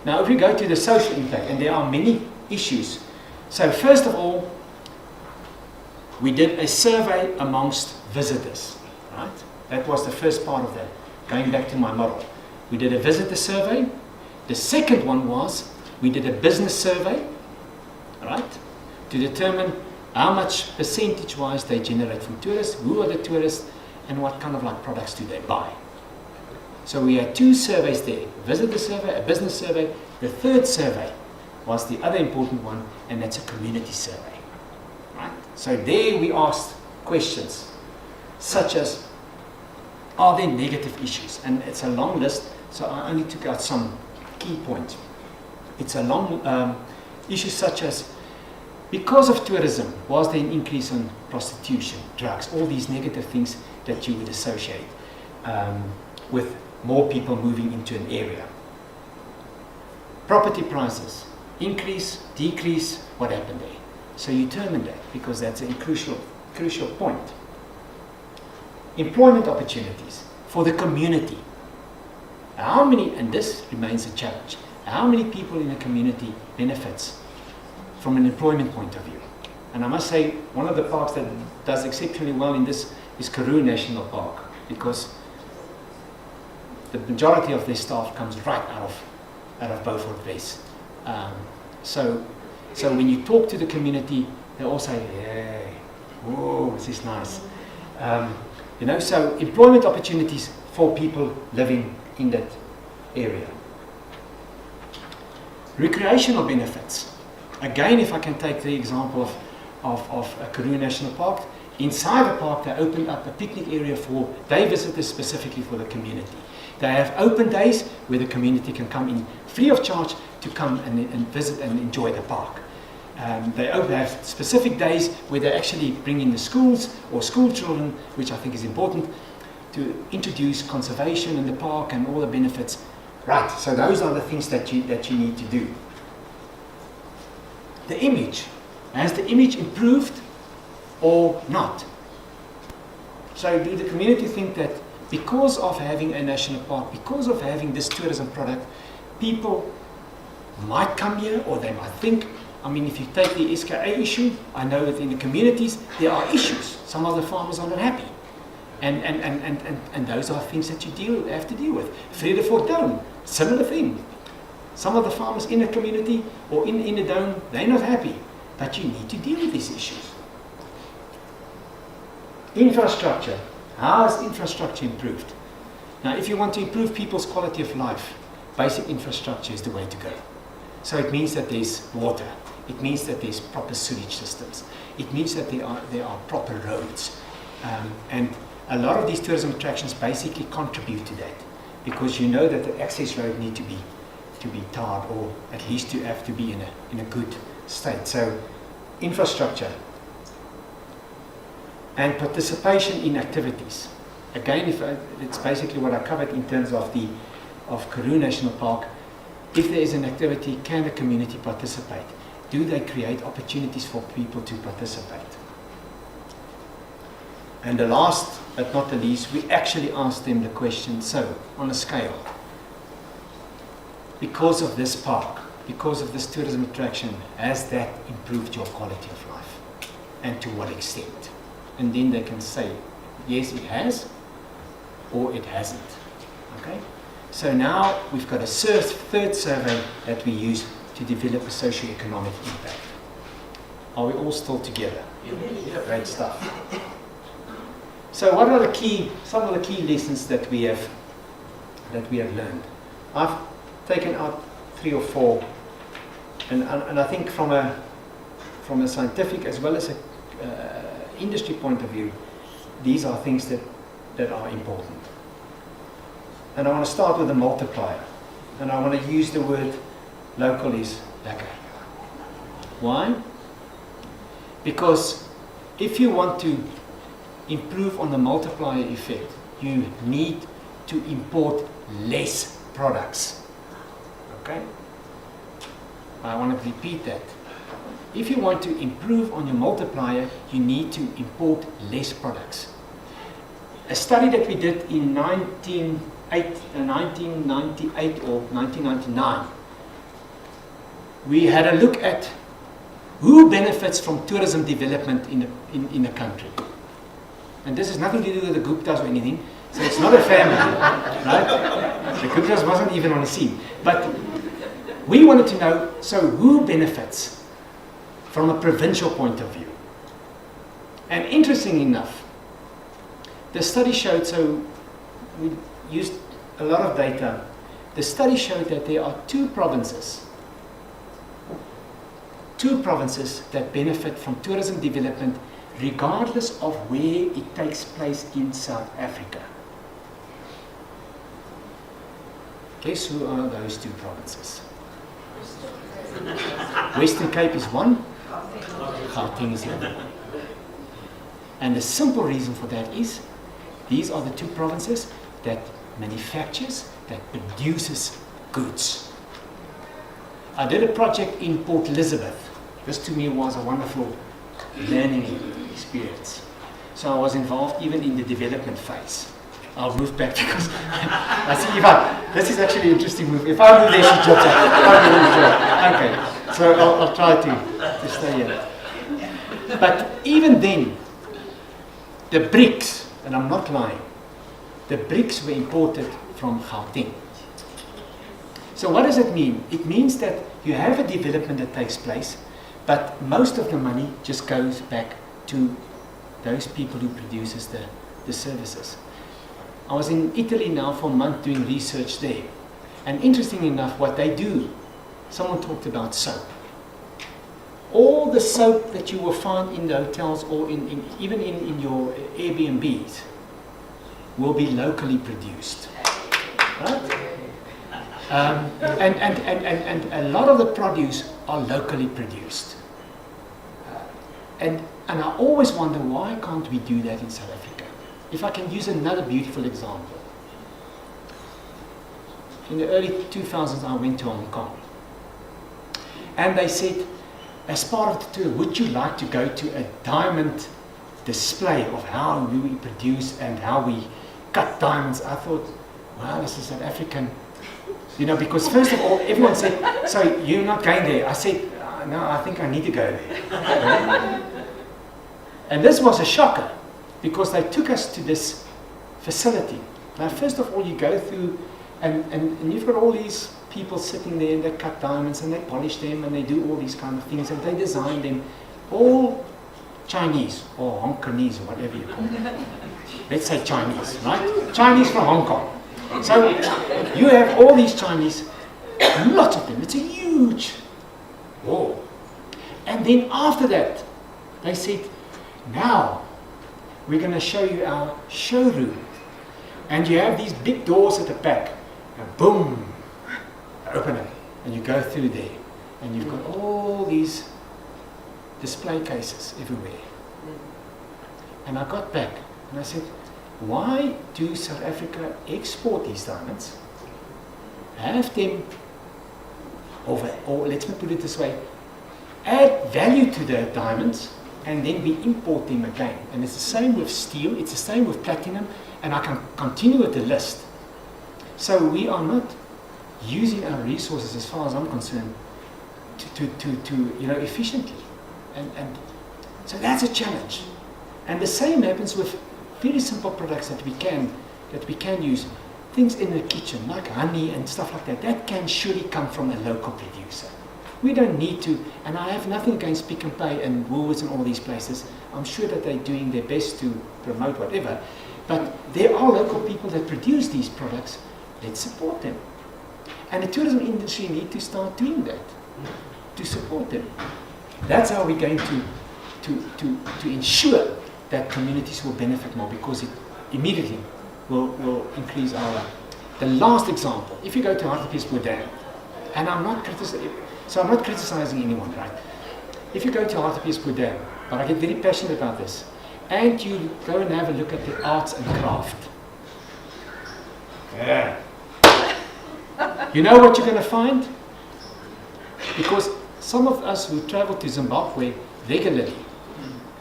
Now, if we go to the social impact, and there are many issues. So first of all, we did a survey amongst visitors, right? That was the first part of that, going back to my model. We did a visitor survey. The second one was, we did a business survey, right? To determine how much percentage-wise they generate from tourists, who are the tourists, and what kind of like products do they buy. So we had two surveys there, a visitor survey, a business survey. The third survey was the other important one, and that's a community survey, right? So there we asked questions such as, are there negative issues? And it's a long list, so I only took out some key points. It's a long issue such as, because of tourism, was there an increase in prostitution, drugs, all these negative things that you would associate with more people moving into an area. Property prices, increase, decrease, what happened there? So you determine that, because that's a crucial point. Employment opportunities for the community. How many, and this remains a challenge, how many people in a community benefits from an employment point of view? And I must say, one of the parks that does exceptionally well in this is Karoo National Park, because the majority of their staff comes right out of Beaufort West. So when you talk to the community, they all say, "Hey, whoa, this is nice." So employment opportunities for people living in that area. Recreational benefits. Again, if I can take the example of Karoo National Park, inside the park they opened up a picnic area for day visitors, specifically for the community. They have open days where the community can come in free of charge to come and visit and enjoy the park. They have specific days where they actually bring in the schools or school children, which I think is important, to introduce conservation in the park and all the benefits. Right, so those are the things that you need to do. The image. Has the image improved or not? So do the community think that because of having a national park, because of having this tourism product, people might come here, or they might think, I mean, if you take the SKA issue, I know that in the communities there are issues. Some of the farmers are not happy. And those are things that you have to deal with. Vredefort Dome, similar thing. Some of the farmers in the community or in the dome, they're not happy. But you need to deal with these issues. Infrastructure. How has infrastructure improved? Now, if you want to improve people's quality of life, basic infrastructure is the way to go. So it means that there's water. It means that there's proper sewage systems. It means that there are proper roads. And a lot of these tourism attractions basically contribute to that, because you know that the access road need to be tarred, or at least to have to be in a good state. So infrastructure and participation in activities. Again, it's basically what I covered in terms of Karoo National Park. If there is an activity, can the community participate? Do they create opportunities for people to participate? And the last but not the least, we actually asked them the question, so on a scale, because of this park, because of this tourism attraction, has that improved your quality of life? And to what extent? And then they can say, yes, it has, or it hasn't. Okay? So now we've got a third survey that we use to develop a socio-economic impact. Are we all still together? Yeah. Great stuff. So what are some of the key lessons that we have learned? I've taken out 3 or 4, and I think from a scientific as well as a industry point of view, these are things that are important. And I want to start with a multiplier, and I want to use the word local is lekker. Why? Because if you want to improve on the multiplier effect, you need to import less products. Okay? I want to repeat that. If you want to improve on your multiplier, you need to import less products. A study that we did in 1998 or 1999 we had a look at who benefits from tourism development in a country. And this has nothing to do with the Guptas or anything, so it's not a family, right? The Guptas wasn't even on the scene. But we wanted to know, so who benefits from a provincial point of view? And interestingly enough, the study showed, so we used a lot of data, the study showed that there are two provinces that benefit from tourism development regardless of where it takes place in South Africa. Guess who are those two provinces? Western Cape is one, Gauteng is the other one. And the simple reason for that is, these are the two provinces that manufactures, that produces goods. I did a project in Port Elizabeth. This to me was a wonderful learning experience. So I was involved even in the development phase. I'll move back because I see this is actually an interesting move. If I move there, she jumps out. Okay, so I'll try to stay here. But even then, the bricks, and I'm not lying, the bricks were imported from Gauteng. So what does it mean? It means that you have a development that takes place, but most of the money just goes back to those people who produces the services. I was in Italy now for a month doing research there. And interestingly enough, what they do, someone talked about soap. All the soap that you will find in the hotels or even in your Airbnbs will be locally produced. Right? And a lot of the produce are locally produced. And I always wonder, why can't we do that in South Africa? If I can use another beautiful example. In the early 2000s, I went to Hong Kong. And they said, as part of the tour, would you like to go to a diamond display of how we produce and how we cut diamonds? I thought, wow, this is South African. You know, because first of all, everyone said, so you're not going there. I said, no, I think I need to go there. And this was a shocker, because they took us to this facility. Now, first of all, you go through, and you've got all these people sitting there, and they cut diamonds, and they polish them, and they do all these kind of things, and they design them, all Chinese, or Hong Kongese, or whatever you call it. Let's say Chinese, right? Chinese from Hong Kong. So, you have all these Chinese, lots of them, it's a huge wall. And then after that, they said, now, we're going to show you our showroom. And you have these big doors at the back. And boom, open it. And you go through there. And you've got all these display cases everywhere. And I got back and I said, why do South Africa export these diamonds? Have them, or let's put it this way, add value to the diamonds, and then we import them again. And it's the same with steel, it's the same with platinum, and I can continue with the list. So we are not using our resources, as far as I'm concerned, to efficiently. And so that's a challenge. And the same happens with very simple products that we can use. Things in the kitchen, like honey and stuff like that, that can surely come from a local producer. We don't need to, and I have nothing against Pick and Pay and Woolworths and all these places. I'm sure that they're doing their best to promote whatever. But there are local people that produce these products. Let's support them. And the tourism industry need to start doing that, to support them. That's how we're going to ensure that communities will benefit more, because it immediately will increase our... The last example, if you go to Hartbeespoort Dam, and I'm not criticizing anyone, right? If you go to Hartbeespoort Dam, but I get very passionate about this, and you go and have a look at the arts and craft. Yeah. You know what you're going to find? Because some of us who travel to Zimbabwe regularly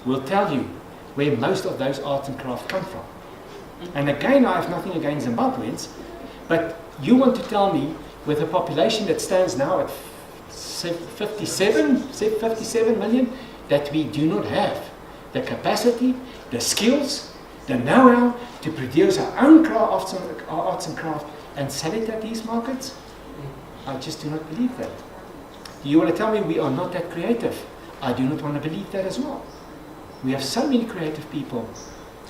will tell you where most of those arts and crafts come from. And again, I have nothing against Zimbabweans, but you want to tell me, with a population that stands now at 57 million that we do not have the capacity, the skills, the know-how to produce our own arts and craft and sell it at these markets? I just do not believe that. You want to tell me we are not that creative? I do not want to believe that as well. We have so many creative people.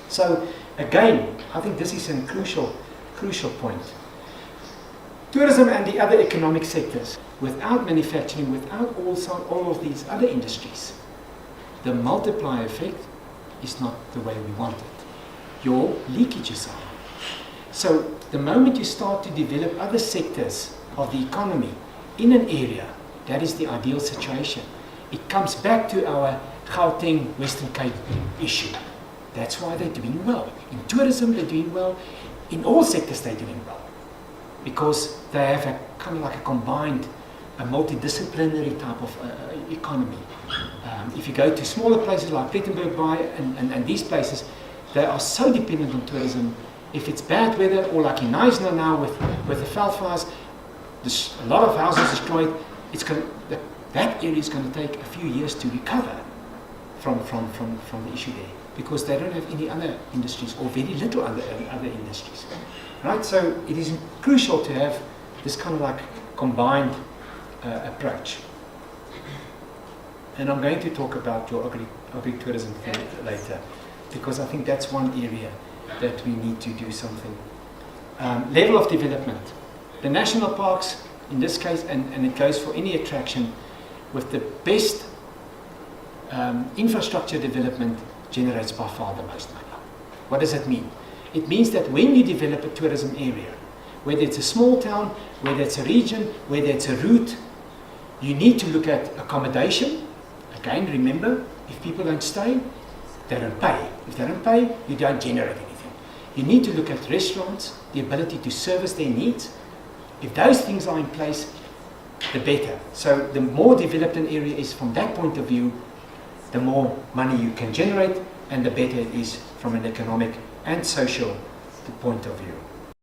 So again, I think this is a crucial point. Tourism and the other economic sectors, without manufacturing, without all of these other industries, the multiplier effect is not the way we want it. Your leakages are. So the moment you start to develop other sectors of the economy in an area, that is the ideal situation. It comes back to our Gauteng, Western Cape issue. That's why they're doing well. In tourism, they're doing well. In all sectors, they're doing well. Because they have a kind of like a combined, a multidisciplinary type of economy. If you go to smaller places like Plettenberg Bay and these places, they are so dependent on tourism. If it's bad weather, or like in Neisner now with the veldfires, there's a lot of houses destroyed. That area is going to take a few years to recover from the issue there, because they don't have any other industries, or very little other industries. Right? So it is crucial to have this kind of like combined approach. And I'm going to talk about your agritourism thing later, because I think that's one area that we need to do something. Level of development. The national parks, in this case, and it goes for any attraction, with the best infrastructure development generates by far the most money. What does that mean? It means that when you develop a tourism area, whether it's a small town, whether it's a region, whether it's a route, you need to look at accommodation. Again, remember, if people don't stay, they don't pay. If they don't pay, you don't generate anything. You need to look at restaurants, the ability to service their needs. If those things are in place, the better. So the more developed an area is from that point of view, the more money you can generate, and the better it is from an economic and social point of view.